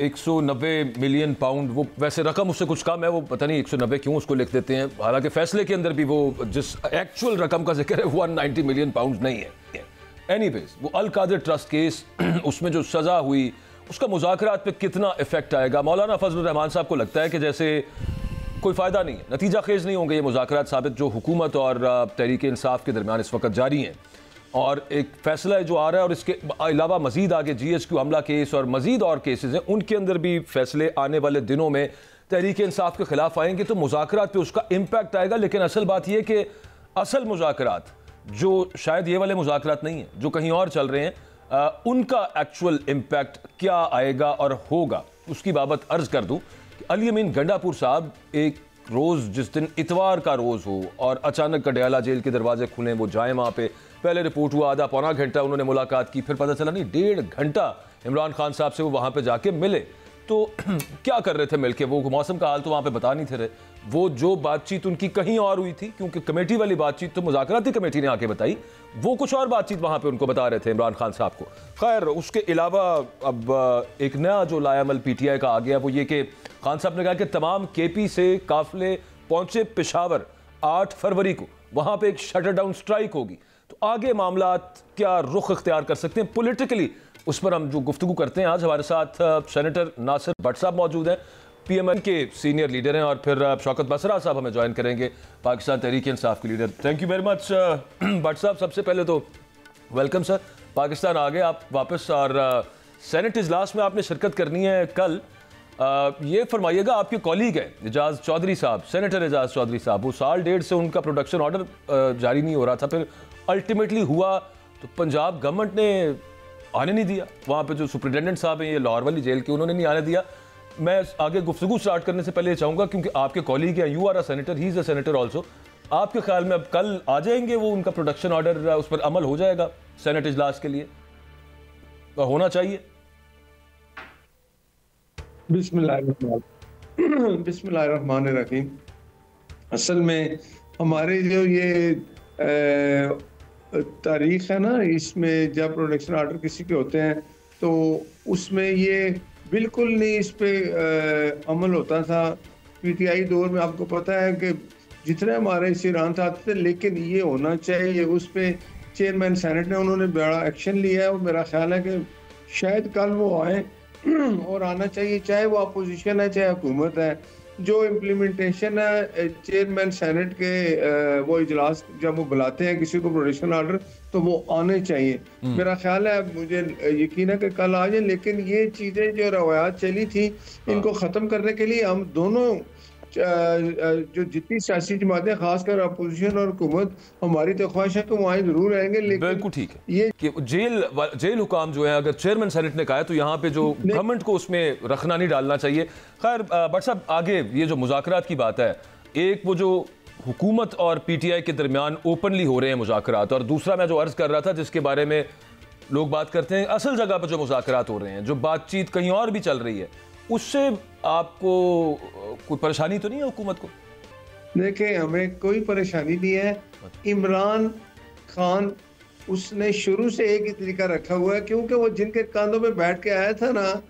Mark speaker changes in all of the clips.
Speaker 1: 190 million pound, वो वैसे रकम उससे कुछ कम है, वो पता नहीं 190 क्यों उसको लिख देते हैं, हालांकि फैसले के अंदर भी वो जिस एक्चुअल रकम का जिक्र है 190 मिलियन पाउंड नहीं है। एनीवेज, वो अल कादिर ट्रस्ट केस, उसमें जो सज़ा हुई उसका मुज़ाकरात पे कितना इफेक्ट आएगा? मौलाना फजलुर रहमान साहब को लगता है कि जैसे कोई फ़ायदा नहीं है, नतीजा खेज नहीं होंगे ये मुज़ाकरात साबित जो हुकूमत और तहरीक इंसाफ के दरमियान इस वक्त जारी हैं, और एक फ़ैसला जो आ रहा है और इसके अलावा मज़ीद आगे GHQ हमला केस और मज़ीद और केसेस हैं, उनके अंदर भी फ़ैसले आने वाले दिनों में तहरीक इंसाफ के ख़िलाफ़ आएंगे, तो मुज़ाकरात पे उसका इम्पैक्ट आएगा। लेकिन असल बात यह कि असल मुज़ाकरात जो शायद ये वाले मुज़ाकरात नहीं हैं जो कहीं और चल रहे हैं, उनका एक्चुअल इम्पैक्ट क्या आएगा और होगा, उसकी बाबत अर्ज़ कर दूँ कि अली अमीन गंडापुर साहब एक रोज़, जिस दिन इतवार का रोज़ हो और अचानक कडियाला जेल के दरवाजे खुलें, वो जाए वहाँ पे, पहले रिपोर्ट हुआ आधा पौना घंटा उन्होंने मुलाकात की, फिर पता चला नहीं 1.5 घंटा इमरान खान साहब से वो वहाँ पे जाके मिले। तो क्या कर रहे थे मिलके? वो मौसम का हाल तो वहाँ पे बता नहीं थे रहे, वो जो बातचीत उनकी कहीं और हुई थी, क्योंकि कमेटी वाली बातचीत तो मुज़ाकराती कमेटी ने आके बताई, वो कुछ और बातचीत वहाँ पे उनको बता रहे थे इमरान खान साहब को। खैर, उसके अलावा अब एक नया जो लायामल PTI का आ गया वो ये कि खान साहब ने कहा कि तमाम KP से काफिले पहुँचे पेशावर 8 फरवरी को, वहाँ पर एक शटर डाउन स्ट्राइक होगी। तो आगे मामला क्या रुख इख्तियार कर सकते हैं पॉलिटिकली, उस पर हम जो गुफ्तगू करते हैं। आज हमारे साथ सेनेटर नासिर भट्ट साहब मौजूद हैं, PMN के सीनियर लीडर हैं, और फिर शौकत बसरा साहब हमें ज्वाइन करेंगे, पाकिस्तान तहरीक इंसाफ के leader. Thank you very much Bhatt साहब। सबसे पहले तो वेलकम सर, पाकिस्तान आ गए आप वापस, और सेनेट इजलास में आपने शिरकत करनी है कल। ये फरमाइएगा, आपके कॉलीग हैं एजाज चौधरी साहब, सेनेटर एजाज चौधरी साहब, वो 1.5 साल से उनका प्रोडक्शन ऑर्डर जारी नहीं हो रहा था, फिर अल्टीमेटली हुआ, तो पंजाब गवर्नमेंट ने आने नहीं दिया। वहाँ पे जो सुप्रिटेंडेंट साहब हैं ये लाहौर वाली जेल के, उन्होंने नहीं आने दिया। मैं आगे गुफ्तगू स्टार्ट करने से पहले चाहूँगा, क्योंकि आपके कॉलीग हैं, you are a senator, he is a senator also, आपके ख्याल में अब कल आ जाएंगे वो, उनका प्रोडक्शन ऑर्डर, उस पर अमल हो जाएगा सेनेट इजलास के लिए, तो होना चाहिए?
Speaker 2: बिस्मिल्लाहिर्रहमानिर्रहीम। असल में हमारे जो ये तारीख है ना, इसमें जब प्रोडक्शन ऑर्डर किसी के होते हैं तो उसमें ये बिल्कुल नहीं इस पे अमल होता था। PTI दौर में आपको पता है कि जितने हमारे सिरांत आते थे, लेकिन ये होना चाहिए, उस पे चेयरमैन सेनेट ने उन्होंने बड़ा एक्शन लिया है, और मेरा ख्याल है कि शायद कल वो आए और आना चाहिए, चाहे वो अपोजिशन है चाहे हुकूमत है। जो इम्प्लीमेंटेशन है चेयरमैन सेनेट के वो इजलास जब वो बुलाते हैं किसी को प्रोडक्शन ऑर्डर, तो वो आने चाहिए। मेरा ख्याल है, मुझे यकीन है कि कल आ जाए, लेकिन ये चीज़ें जो रवायात चली थी इनको ख़त्म करने के लिए हम दोनों जो जितनी सियासी जमातें, खासकर अपोजिशन और हुकूमत, हमारी तो ख्वाहिश है कि वो आए जरूर आएंगे। लेकिन
Speaker 1: बिल्कुल ठीक है ये कि जेल हुकाम जो है, अगर चेयरमैन सेनेट ने कहा है तो यहाँ पे जो गवर्नमेंट को उसमें रखना नहीं डालना चाहिए। खैर भट्ट साहब, आगे ये जो मुज़ाकरात की बात है, एक वो जो हुकूमत और PTI के दरमियान ओपनली हो रहे हैं मुज़ाकरात, और दूसरा मैं जो अर्ज़ कर रहा था जिसके बारे में लोग बात करते हैं, असल जगह पर जो मुज़ाकरात हो रहे हैं, जो बातचीत कहीं और भी चल रही है, उससे आपको कोई परेशानी तो नहीं है हुकूमत को?
Speaker 2: देखिए, हमें कोई परेशानी नहीं है। इमरान खान उसने शुरू से एक ही तरीका रखा हुआ है, क्योंकि वो जिनके कांधों पे बैठ के आया था ना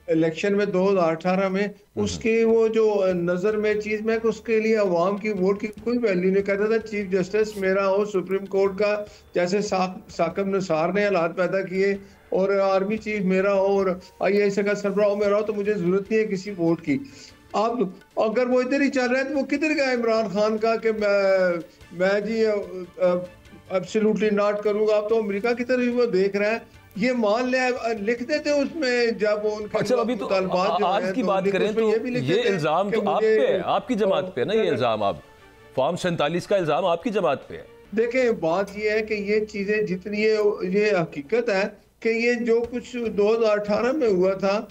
Speaker 2: इलेक्शन में 2018 में, उसकी वो जो नजर में चीज में, उसके लिए अवाम की वोट की कोई वैल्यू नहीं। कहता था चीफ जस्टिस मेरा हो, सुप्रीम कोर्ट का, जैसे साकिब निसार ने हालात पैदा किए, और आर्मी चीफ मेरा हो, और IAS का सरबराह मेरा हो, तो मुझे जरूरत नहीं है किसी वोट की। अब अगर वो इधर ही चल रहा है तो वो किधर गया इमरान खान का कि मैं जी एब्सोल्युटली नॉट करूंगा। अब तो अमेरिका की तरफ वो देख रहा है, ये मान ले, लिख देते उसमें जब उनके।
Speaker 1: अच्छा, अभी तो आज की बात करें तो ये इल्जाम तो आप पे है, आपकी जमात पे है ना, ये इल्जाम आप फॉर्म 47 का इल्जाम आपकी जमात पे है।
Speaker 2: देखें, बात ये है कि ये चीजें जितनी ये हकीकत है कि ये जो कुछ 2018 में हुआ था,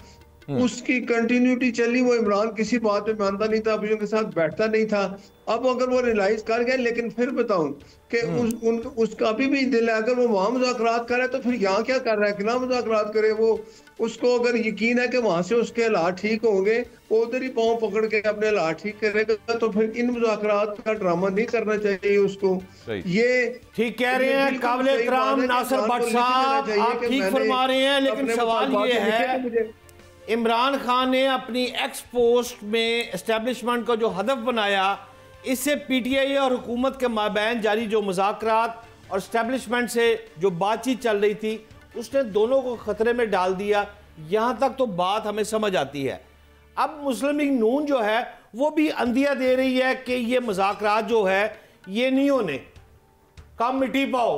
Speaker 2: उसकी कंटिन्यूटी चली। वो इमरान किसी बात पे मानता नहीं था, अपोजिशन के साथ बैठता नहीं था। अब अगर वो रियलाइज कर गए, लेकिन फिर बताऊं कि उसका अभी भी दिल है, अगर वो वहां मुज़ाकरात करे तो फिर यहाँ क्या कर रहा है कि ना मुज़ाकरात करे। वो उसको अगर यकीन है कि वहां से उसके हालात ठीक होंगे, वो उधर ही पांव पकड़ के अपने हालात ठीक करेगा, तो फिर इन मुज़ाकरात का ड्रामा नहीं करना चाहिए उसको। ये
Speaker 3: ठीक कह रहे हैं काबिल एहतराम नासिर भट्ट साहब, आप ठीक फरमा रहे हैं, लेकिन सवाल ये है इमरान खान ने अपनी एक्स पोस्ट में एस्टेब्लिशमेंट को जो हदफ बनाया, इससे पीटीआई और हुकूमत के माबैन जारी जो मुज़ाकरात और एस्टेब्लिशमेंट से जो बातचीत चल रही थी, उसने दोनों को खतरे में डाल दिया। यहां तक तो बात हमें समझ आती है। अब मुस्लिम लीग नून जो है वो भी अंदिया दे रही है कि ये मुज़ाकरात जो है ये नहीं होने, कम मिट्टी पाओ।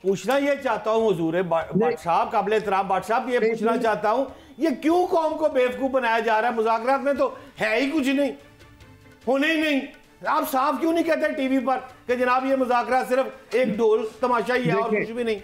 Speaker 3: पूछना ये चाहता हूं हुजूर भट्ट साहब, काबिल एहतराम भट्ट साहब, ये पूछना चाहता हूं ये क्यों कौम को बेवकूफ बनाया जा रहा है? मुज़ाकरात में तो है ही कुछ नहीं, होने ही नहीं। आप साफ क्यों नहीं कहते टीवी पर कि जनाब ये मुज़ाकरात सिर्फ एक ढोल तमाशा ही है और कुछ भी नहीं?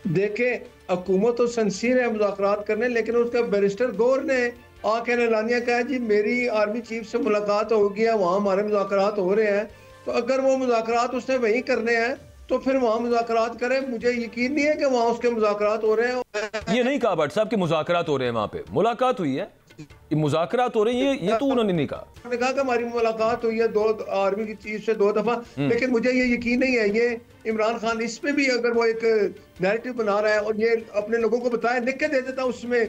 Speaker 2: देखे, हुकूमत तो सिंसियर है मुज़ाकरात करने, लेकिन उसका बैरिस्टर गौर ने आके ऐलानिया कहा जी मेरी आर्मी चीफ से मुलाकात हो गया, वहाँ हमारे मुज़ाकरात हो रहे हैं। तो अगर वो मुज़ाकरात उसने वहीं करने हैं तो फिर वहाँ मुज़ाकरात करें। मुझे यकीन नहीं है कि वहाँ उसके मुज़ाकरात हो रहे हैं।
Speaker 1: ये नहीं कहा भट्ट साहब कि मुज़ाकरात हो रहे हैं, वहाँ पे मुलाकात हुई है, ये मुज़ाकरात हो रही है, ये तो उन्होंने नहीं कहा।
Speaker 2: उन्होंने कहा कि हमारी मुलाकात हुई है 2 आर्मी की चीफ से 2 दफा, लेकिन मुझे ये यकीन नहीं है। ये इमरान खान इस पे भी अगर वो एक नैरेटिव बना रहा है और ये अपने लोगों को बताया, लिख के दे देता उसमें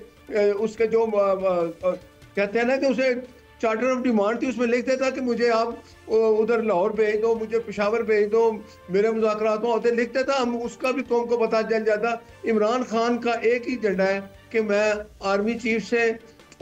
Speaker 2: उसके जो कहते हैं ना कि उसे चार्टर ऑफ डिमांड थी, उसमें लिख देता कि मुझे आप उधर लाहौर भेज दो, मुझे पेशावर भेज दो, मेरे मुज़ाकरात होते, लिख देता। हम उसका भी कौम को पता चल जाता। इमरान खान का एक ही एजेंडा है कि मैं आर्मी चीफ से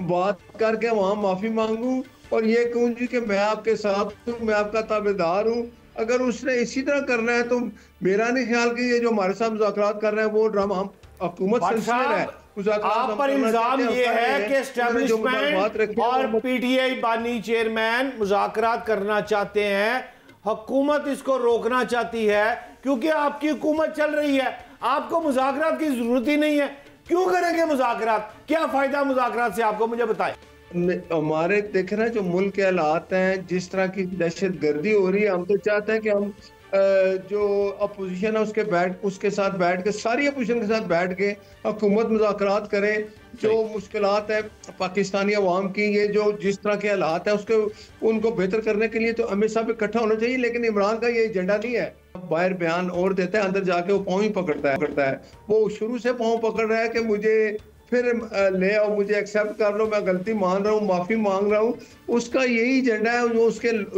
Speaker 2: बात करके वहाँ माफ़ी मांगूं और ये कहूँ जी कि मैं आपके साथ हूँ, मैं आपका ताबेदार हूँ। अगर उसने इसी तरह करना है तो मेरा नहीं ख्याल कि ये जो हमारे साथ मुज़ाकरात कर रहे हैं वो ड्रामा, हम हुकूमत सिंसियर है।
Speaker 3: आप पर इल्जाम ये है कि एस्टेब्लिशमेंट और पीटीआई बानी चेयरमैन मुज़ाकरात करना चाहते हैं, हुकूमत इसको रोकना चाहती है क्योंकि आपकी हुकूमत चल रही है, आपको मुज़ाकरात की जरूरत ही नहीं है। क्यों करेंगे मुज़ाकरात? क्या फायदा मुज़ाकरात से आपको, मुझे बताएं।
Speaker 2: हमारे देखे ना जो मुल्क के हालात हैं, जिस तरह की दहशत गर्दी हो रही है, हम तो चाहते हैं कि हम जो अपोजिशन है उसके साथ बैठ के, सारी अपोजिशन के साथ बैठ के हुकूमत मुज़ाकरात करें। जो मुश्किलात है पाकिस्तानी अवाम की, ये जो जिस तरह के हालात है उसके उनको बेहतर करने के लिए तो हमें सब इकट्ठा होना चाहिए। लेकिन इमरान का ये एजेंडा नहीं है। बाहर बयान और देता है, अंदर जाके वो पाँव ही पकड़ता है। वो शुरू से पाँव पकड़ रहा है कि मुझे फिर ले आओ, मुझे एक्सेप्ट कर लो, मैं गलती मान रहा हूँ, माफी मांग रहा हूँ। उसका यही एजेंडा है।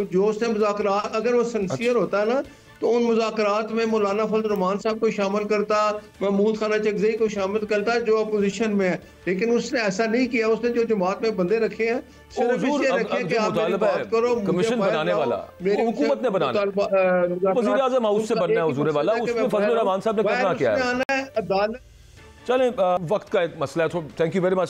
Speaker 2: जो उसने मुज़ाकरात, अगर वो सिंसियर होता है ना तो उन मुज़ाकरात में मौलाना फजल रहमान साहब को शामिल करता, महमूद खान चकजई को शामिल करता जो अपोजिशन में है, लेकिन उसने ऐसा नहीं किया। उसने जो जमात में बंदे रखे हैं सिर्फ इसलिए रखे कि आप मेरी बात करो,
Speaker 1: कमीशन बनाने वाला हुकूमत ने बनाना, वज़ीर आज़म हाउस से बनना है हुजूर वाला, उसमें फजल रहमान साहब ने करना क्या है?
Speaker 2: अदालत
Speaker 1: चलें, वक्त का एक मसला है। Thank you very much.